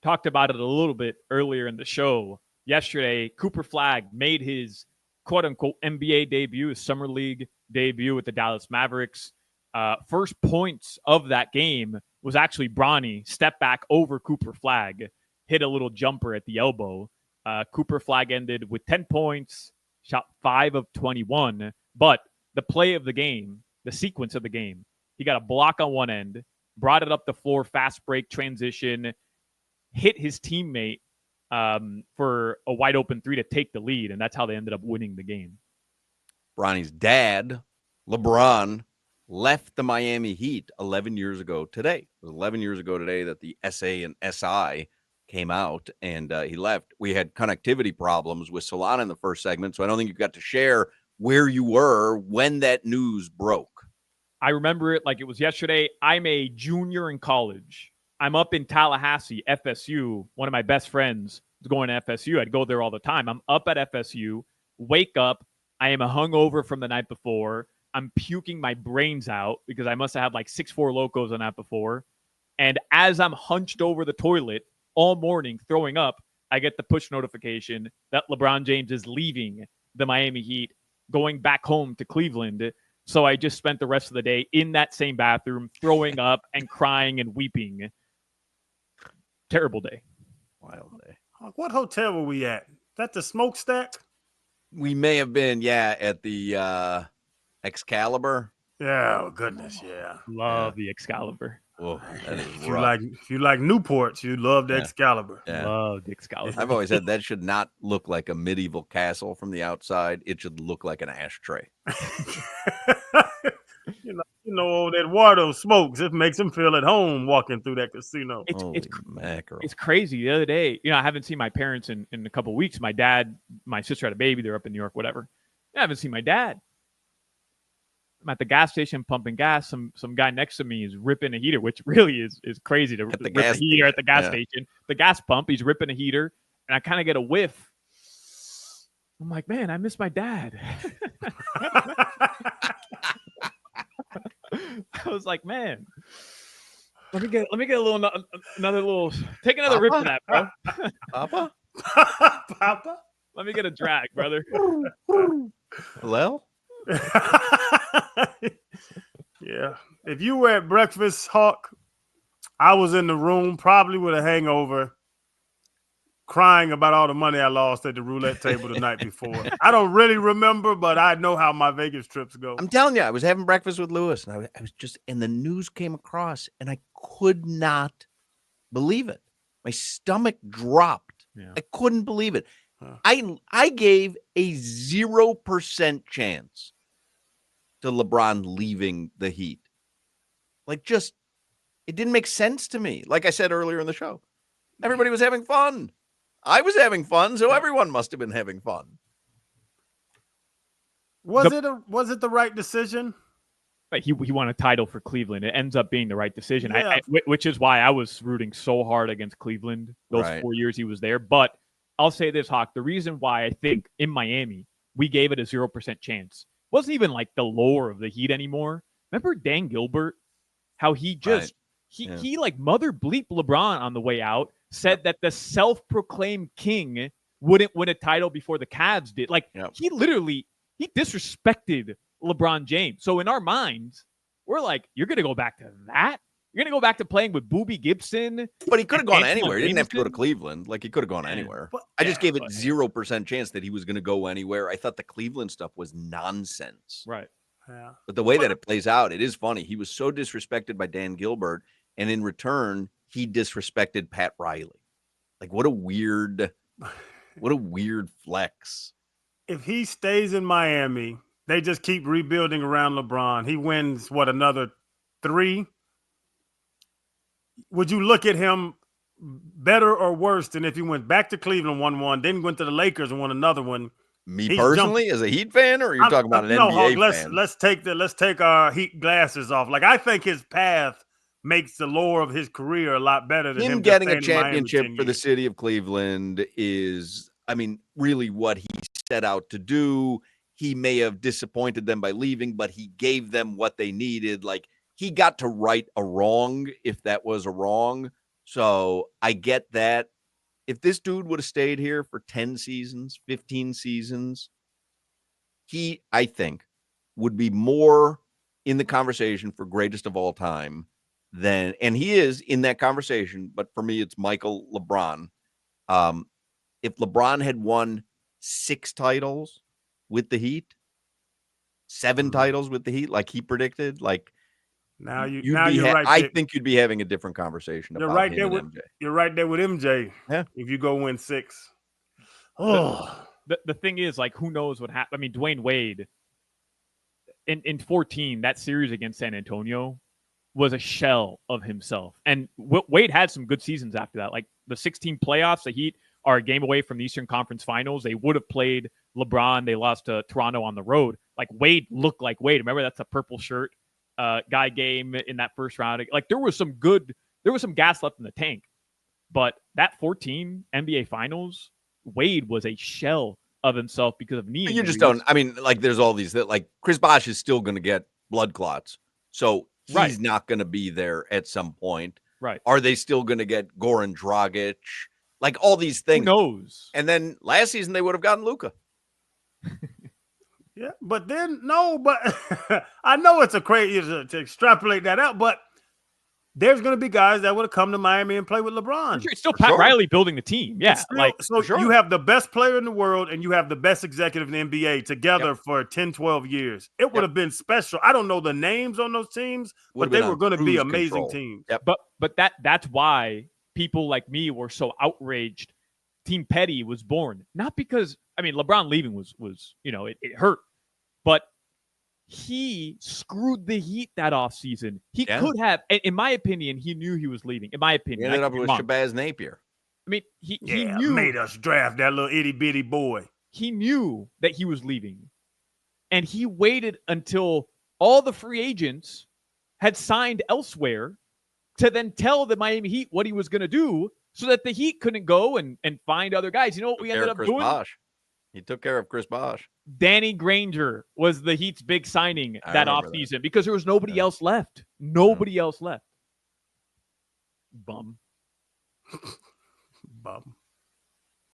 talked about it a little bit earlier in the show. Yesterday, Cooper Flagg made his quote unquote NBA debut, his summer league debut with the Dallas Mavericks. First points of that game was actually Bronny step back over Cooper Flagg, hit a little jumper at the elbow. Cooper Flagg ended with 10 points, shot 5 of 21. But the play of the game, the sequence of the game, he got a block on one end, brought it up the floor, fast break transition, hit his teammate for a wide open three to take the lead, and that's how they ended up winning the game. Bronny's dad, LeBron, left the Miami Heat 11 years ago today. It was 11 years ago today that the SA and SI came out, and he left. We had connectivity problems with Solana in the first segment, so I don't think you got to share where you were when that news broke. I remember it like it was yesterday. I'm a junior in college. I'm up in Tallahassee, FSU. One of my best friends was going to FSU. I'd go there all the time. I'm up at FSU, wake up. I am hungover from the night before. I'm puking my brains out because I must have had like 6-4 locos on that before. And as I'm hunched over the toilet all morning throwing up, I get the push notification that LeBron James is leaving the Miami Heat, going back home to Cleveland. So I just spent the rest of the day in that same bathroom, throwing up and crying and weeping. Terrible day. Wild day. What hotel were we at? Is that the Smokestack? We may have been, at the Excalibur. Yeah, oh goodness, yeah. Love the Excalibur. Oh, that is If you like Newports, you love the Excalibur. Yeah. Love the Excalibur. I've always said that should not look like a medieval castle from the outside. It should look like an ashtray. You know, old Eduardo smokes. It makes him feel at home walking through that casino. It's crazy. The other day, I haven't seen my parents in a couple of weeks. My dad, my sister had a baby. They're up in New York, whatever. I haven't seen my dad. I'm at the gas station pumping gas. Some guy next to me is ripping a heater, which really is crazy to rip a heater at the gas station. The gas pump, he's ripping a heater, and I kind of get a whiff. I'm like, man, I miss my dad. I was like, man, let me get a little another little take another rip of that, bro. Papa? Papa? Let me get a drag, brother. Hello? Yeah. If you were at breakfast, Hawk, I was in the room, probably with a hangover, crying about all the money I lost at the roulette table the night before. I don't really remember, but I know how my Vegas trips go. I'm telling you, I was having breakfast with Lewis, and I was just, and the news came across, and I could not believe it. My stomach dropped. Yeah. I couldn't believe it. I gave a 0% chance to LeBron leaving the Heat. Like, just, it didn't make sense to me. Like I said earlier in the show, everybody was having fun. I was having fun, so everyone must have been having fun. Was it the right decision? He won a title for Cleveland. It ends up being the right decision, which is why I was rooting so hard against Cleveland those 4 years he was there. But I'll say this, Hawk, the reason why I think in Miami we gave it a 0% chance wasn't even like the lore of the Heat anymore. Remember Dan Gilbert? How he just he like mother bleep LeBron on the way out, said that the self-proclaimed king wouldn't win a title before the Cavs did. Like he disrespected LeBron James. So in our minds, we're like, you're gonna go back to that? You're going to go back to playing with Boobie Gibson? But he could have gone anywhere. He didn't have to go to Cleveland. Like, he could have gone anywhere. But, I just gave it 0% chance that he was going to go anywhere. I thought the Cleveland stuff was nonsense. Right. Yeah. But the way that it plays out, it is funny. He was so disrespected by Dan Gilbert, and in return, he disrespected Pat Riley. Like, what a weird flex. If he stays in Miami, they just keep rebuilding around LeBron. He wins, another 3? Would you look at him better or worse than if he went back to Cleveland, won one, then went to the Lakers and won another one? Me personally, as a Heat fan, or are you talking about an NBA fan? Let's take our Heat glasses off. Like, I think his path makes the lore of his career a lot better than him getting a championship for the city of Cleveland is, I mean, really what he set out to do. He may have disappointed them by leaving, but he gave them what they needed. Like, he got to right a wrong, if that was a wrong. So I get that. If this dude would have stayed here for 10 seasons, 15 seasons, he, I think, would be more in the conversation for greatest of all time than, and he is in that conversation, but for me, it's Michael LeBron. If LeBron had won 6 titles with the Heat, 7 titles with the Heat, like he predicted, like you're right. I think you'd be having a different conversation about him and MJ. You're right there with MJ. Yeah. If you go win 6. Oh, the thing is, like, who knows what happened? I mean, Dwayne Wade in 14, that series against San Antonio was a shell of himself. And Wade had some good seasons after that. Like the 16 playoffs, the Heat are a game away from the Eastern Conference Finals. They would have played LeBron. They lost to Toronto on the road. Like Wade looked like Wade. Remember, that's a purple shirt guy game in that first round. Like there was some gas left in the tank. But that 14 NBA Finals, Wade was a shell of himself because of knee injuries. You just don't. I mean, like there's all these that like Chris Bosh is still going to get blood clots. So he's not going to be there at some point. Right. Are they still going to get Goran Dragic? Like all these things. Who knows? And then last season they would have gotten Luka. Yeah, but then I know it's a crazy to extrapolate that out, but there's going to be guys that would have come to Miami and play with LeBron. It's still Pat Riley building the team. Yeah. You have the best player in the world and you have the best executive in the NBA together for 10, 12 years. It would have been special. I don't know the names on those teams, but they were going to be amazing teams. Yep. But that's why people like me were so outraged. Team Petty was born. Not because, I mean, LeBron leaving was it hurt. But he screwed the Heat that offseason. He could have, in my opinion, he knew he was leaving. In my opinion, he ended up with Shabazz Napier. I mean, he knew, made us draft that little itty bitty boy. He knew that he was leaving, and he waited until all the free agents had signed elsewhere to then tell the Miami Heat what he was going to do, so that the Heat couldn't go and find other guys. You know what we ended up doing? He took care of Chris Bosh. Danny Granger was the Heat's big signing that offseason because there was nobody else left. Nobody else left. Bum. Bum.